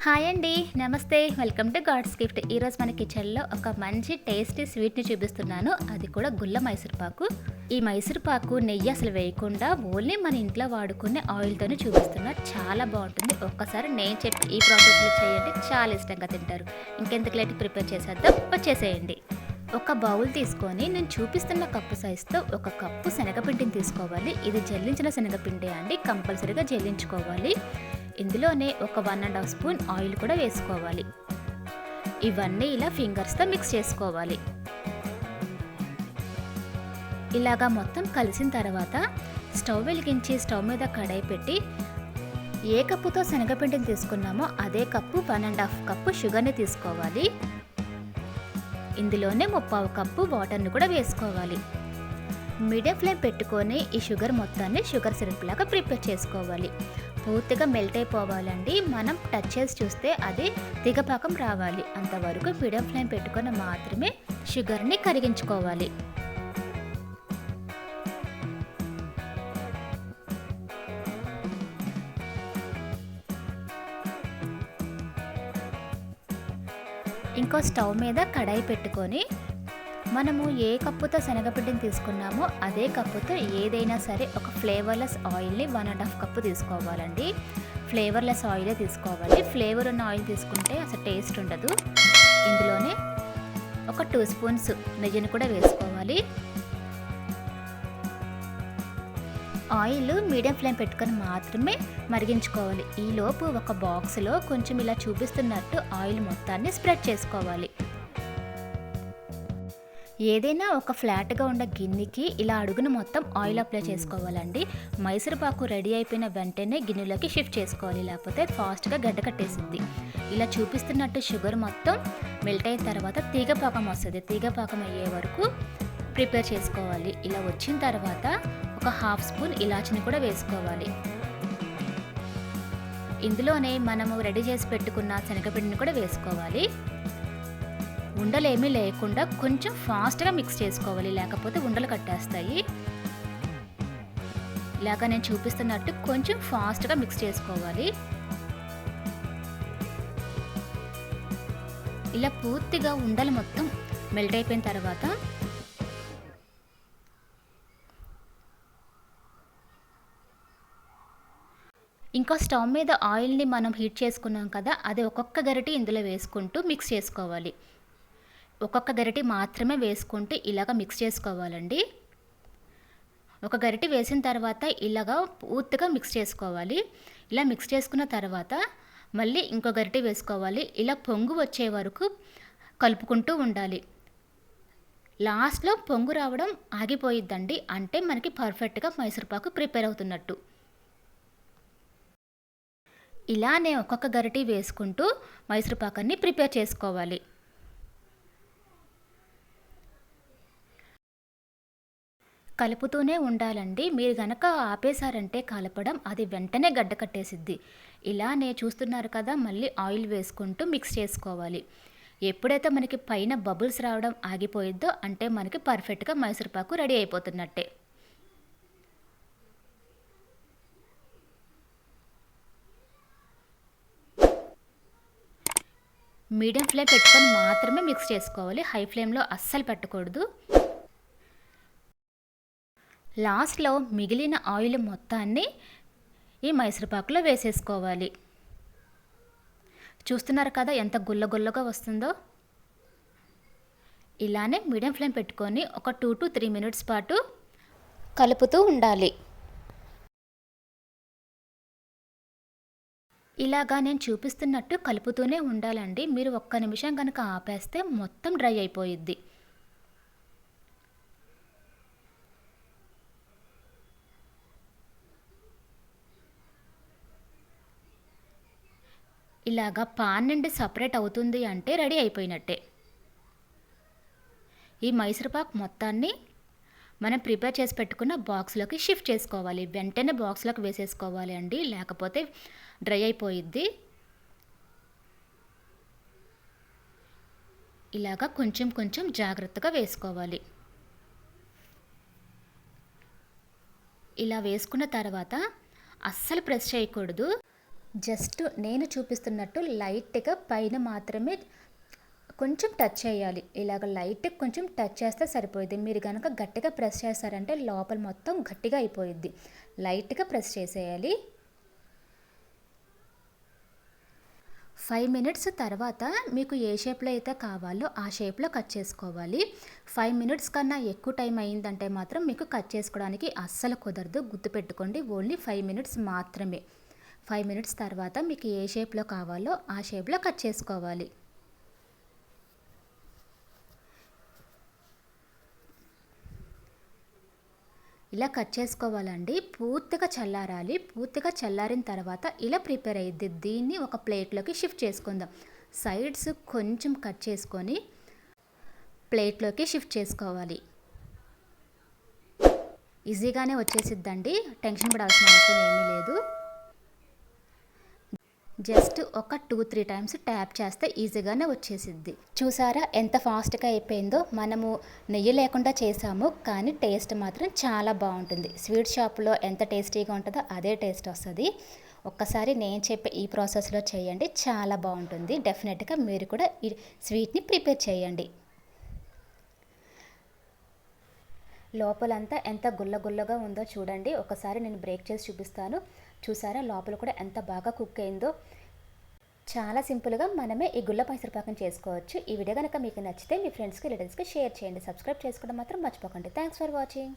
Hi అండి, నమస్తే. Welcome to God's gift. ఈరోజు మన కిచెన్లో ఒక మంచి టేస్టీ స్వీట్ని చూపిస్తున్నాను. అది కూడా గుల్ల మైసూర్పాకు. ఈ మైసూర్పాకు నెయ్యి అసలు వేయకుండా ఓన్లీ మన ఇంట్లో వాడుకునే ఆయిల్తోనే చూపిస్తున్నా. చాలా బాగుంటుంది. ఒక్కసారి నేను చెప్పి ఈ ప్రాసెస్లో చేయండి, చాలా ఇష్టంగా తింటారు. ఇంకెందుకు లేట్ ప్రిపేర్ చేసేద్దాం, వచ్చేసేయండి. ఒక బౌల్ తీసుకొని నేను చూపిస్తున్న కప్పు సైజుతో ఒక కప్పు శనగపిండిని తీసుకోవాలి. ఇది జల్లించిన శనగపిండి అండి, కంపల్సరీగా జల్లించుకోవాలి. ఇందులోనే ఒక 1.5 స్పూన్ ఆయిల్ కూడా వేసుకోవాలి. ఇవన్నీ ఇలా ఫింగర్స్తో మిక్స్ చేసుకోవాలి. ఇలాగా మొత్తం కలిసిన తర్వాత స్టవ్ వెలిగించి స్టవ్ మీద కడాయి పెట్టి ఏ కప్పుతో శనగపిండిని తీసుకున్నామో అదే కప్పు 1.5 కప్పు షుగర్ని తీసుకోవాలి. ఇందులోనే 3/4 కప్పు వాటర్ని కూడా వేసుకోవాలి. మీడియం ఫ్లేమ్ పెట్టుకొని ఈ షుగర్ మొత్తాన్ని షుగర్ సిరప్ లాగా ప్రిపేర్ చేసుకోవాలి. పూర్తిగా మెల్ట్ అయిపోవాలండి. మనం టచ్ చేసి చూస్తే అది తిగపాకం రావాలి. అంతవరకు మీడియం ఫ్లేమ్ పెట్టుకొని మాత్రమే షుగర్ని కరిగించుకోవాలి. ఇంకో స్టవ్ మీద కడాయి పెట్టుకొని మనము ఏ కప్పుతో శనగపిండిని తీసుకున్నామో అదే కప్పుతో ఏదైనా సరే ఒక ఫ్లేవర్లెస్ ఆయిల్ని 1.5 కప్పు తీసుకోవాలండి. ఫ్లేవర్లెస్ ఆయిలే తీసుకోవాలి. ఫ్లేవర్ ఉన్న ఆయిల్ తీసుకుంటే అసలు టేస్ట్ ఉండదు. ఇందులోనే ఒక 2 స్పూన్స్ నెయ్యిని కూడా వేసుకోవాలి. ఆయిల్ మీడియం ఫ్లేమ్ పెట్టుకొని మాత్రమే మరిగించుకోవాలి. ఈలోపు ఒక బాక్స్లో కొంచెం ఇలా చూపిస్తున్నట్టు ఆయిల్ మొత్తాన్ని స్ప్రెడ్ చేసుకోవాలి. ఏదైనా ఒక ఫ్లాట్గా ఉన్న గిన్నెకి ఇలా అడుగును మొత్తం ఆయిల్ అప్లై చేసుకోవాలండి. మైసూర్పాకు రెడీ అయిపోయిన వెంటనే గిన్నెలోకి షిఫ్ట్ చేసుకోవాలి, లేకపోతే ఫాస్ట్గా గడ్డ కట్టేసిద్ది. ఇలా చూపిస్తున్నట్టు షుగర్ మొత్తం మెల్ట్ అయిన తర్వాత తీగపాకం వస్తుంది. తీగపాకం అయ్యే వరకు ప్రిపేర్ చేసుకోవాలి. ఇలా వచ్చిన తర్వాత ఒక 1/2 స్పూన్ ఇలాచిని కూడా వేసుకోవాలి. ఇందులోనే మనము రెడీ చేసి పెట్టుకున్న శనగపిండిని కూడా వేసుకోవాలి. ఉండలేమీ లేకుండా కొంచెం ఫాస్ట్గా మిక్స్ చేసుకోవాలి, లేకపోతే ఉండలు కట్టేస్తాయి. ఇలాగా నేను చూపిస్తున్నట్టు కొంచెం ఫాస్ట్గా మిక్స్ చేసుకోవాలి. ఇలా పూర్తిగా ఉండలు మొత్తం మెల్ట్ అయిపోయిన తర్వాత ఇంకో స్టవ్ మీద ఆయిల్ని మనం హీట్ చేసుకున్నాం కదా, అది ఒక్కొక్క గరిటె ఇందులో వేసుకుంటూ మిక్స్ చేసుకోవాలి. ఒక్కొక్క గరిటె మాత్రమే వేసుకుంటూ ఇలాగ మిక్స్ చేసుకోవాలండి. ఒక గరిటె వేసిన తర్వాత ఇలాగా పూర్తిగా మిక్స్ చేసుకోవాలి. ఇలా మిక్స్ చేసుకున్న తర్వాత మళ్ళీ ఇంకో గరిటె వేసుకోవాలి. ఇలా పొంగు వచ్చే వరకు కలుపుకుంటూ ఉండాలి. లాస్ట్లో పొంగు రావడం ఆగిపోయిద్దండి, అంటే మనకి పర్ఫెక్ట్గా మైసూర్పాకు ప్రిపేర్ అవుతున్నట్టు. ఇలానే ఒక్కొక్క గరిటె వేసుకుంటూ మైసూర్పాకాన్ని ప్రిపేర్ చేసుకోవాలి. కలుపుతూనే ఉండాలండి. మీరు గనక ఆపేశారంటే కలపడం, అది వెంటనే గడ్డ కట్టేసిద్ది. ఇలానే చూస్తున్నారు కదా, మళ్ళీ ఆయిల్ వేసుకుంటూ మిక్స్ చేసుకోవాలి. ఎప్పుడైతే మనకి పైన బబుల్స్ రావడం ఆగిపోయిద్దో అంటే మనకి పర్ఫెక్ట్గా మైసూర్పాకు రెడీ అయిపోతున్నట్టే. మీడియం ఫ్లేమ్ పెట్టుకొని మాత్రమే మిక్స్ చేసుకోవాలి. హై ఫ్లేమ్లో అస్సలు పెట్టకూడదు. లాస్ట్లో మిగిలిన ఆయిల్ మొత్తాన్ని ఈ మైసూర్పాకులో వేసేసుకోవాలి. చూస్తున్నారు కదా ఎంత గుల్లగుల్లగా వస్తుందో. ఇలానే మీడియం ఫ్లేమ్ పెట్టుకొని ఒక 2 to 3 మినిట్స్ పాటు కలుపుతూ ఉండాలి. ఇలాగా నేను చూపిస్తున్నట్టు కలుపుతూనే ఉండాలండి. మీరు ఒక్క నిమిషం కనుక ఆపేస్తే మొత్తం డ్రై అయిపోయిద్ది. ఇలాగా పాన్ నుండి సపరేట్ అవుతుంది అంటే రెడీ అయిపోయినట్టే. ఈ మైసూర్పాకు మొత్తాన్ని మనం ప్రిపేర్ చేసి పెట్టుకున్న బాక్స్లోకి షిఫ్ట్ చేసుకోవాలి. వెంటనే బాక్స్లోకి వేసేసుకోవాలి అండి, లేకపోతే డ్రై అయిపోయిద్ది. ఇలాగా కొంచెం కొంచెం జాగ్రత్తగా వేసుకోవాలి. ఇలా వేసుకున్న తర్వాత అస్సలు ప్రెస్ చేయకూడదు. జస్ట్ నేను చూపిస్తున్నట్టు లైట్గా పైన మాత్రమే కొంచెం టచ్ చేయాలి. ఇలాగ లైట్గా కొంచెం టచ్ చేస్తే సరిపోయింది. మీరు కనుక గట్టిగా ప్రెస్ చేస్తారంటే లోపల మొత్తం గట్టిగా అయిపోయిద్ది. లైట్గా ప్రెస్ చేసేయాలి. 5 మినిట్స్ తర్వాత మీకు ఏ షేప్లో అయితే కావాలో ఆ షేప్లో కట్ చేసుకోవాలి. 5 మినిట్స్ కన్నా ఎక్కువ టైం అయిందంటే మాత్రం మీకు కట్ చేసుకోవడానికి అస్సలు కుదరదు. గుర్తుపెట్టుకోండి, ఓన్లీ 5 మినిట్స్ మాత్రమే. 5 మినిట్స్ తర్వాత మీకు ఏ షేప్లో కావాలో ఆ షేప్లో కట్ చేసుకోవాలి. ఇలా కట్ చేసుకోవాలండి. పూర్తిగా చల్లారాలి. పూర్తిగా చల్లారిన తర్వాత ఇలా ప్రిపేర్ అయ్యిద్ది. దీన్ని ఒక ప్లేట్లోకి షిఫ్ట్ చేసుకుందాం. సైడ్స్ కొంచెం కట్ చేసుకొని ప్లేట్లోకి షిఫ్ట్ చేసుకోవాలి. ఈజీగానే వచ్చేసిద్దండి, టెన్షన్ పడాల్సిన అవసరం ఏమీ లేదు. జస్ట్ ఒక 2-3 టైమ్స్ ట్యాప్ చేస్తే ఈజీగానే వచ్చేసిద్ది. చూసారా ఎంత ఫాస్ట్గా అయిపోయిందో. మనము నెయ్యి లేకుండా చేసాము, కానీ టేస్ట్ మాత్రం చాలా బాగుంటుంది. స్వీట్ షాప్లో ఎంత టేస్టీగా ఉంటుందో అదే టేస్ట్ వస్తుంది. ఒక్కసారి నేను చెప్పే ఈ ప్రాసెస్లో చేయండి, చాలా బాగుంటుంది. డెఫినెట్గా మీరు కూడా ఈ స్వీట్ని ప్రిపేర్ చేయండి. లోపలంతా ఎంత గుల్లగుల్లగా ఉందో చూడండి. ఒకసారి నేను బ్రేక్ చేసి చూపిస్తాను. చూసారా లోపల కూడా ఎంత బాగా కుక్ అయిందో. చాలా సింపుల్గా మనమే ఈ గుల్ల మైసూర్పాకం చేసుకోవచ్చు. ఈ వీడియో కనుక మీకు నచ్చితే మీ ఫ్రెండ్స్కి రిలేటివ్స్కి షేర్ చేయండి. సబ్స్క్రైబ్ చేసుకోవడం మాత్రం మర్చిపోకండి. Thanks for watching.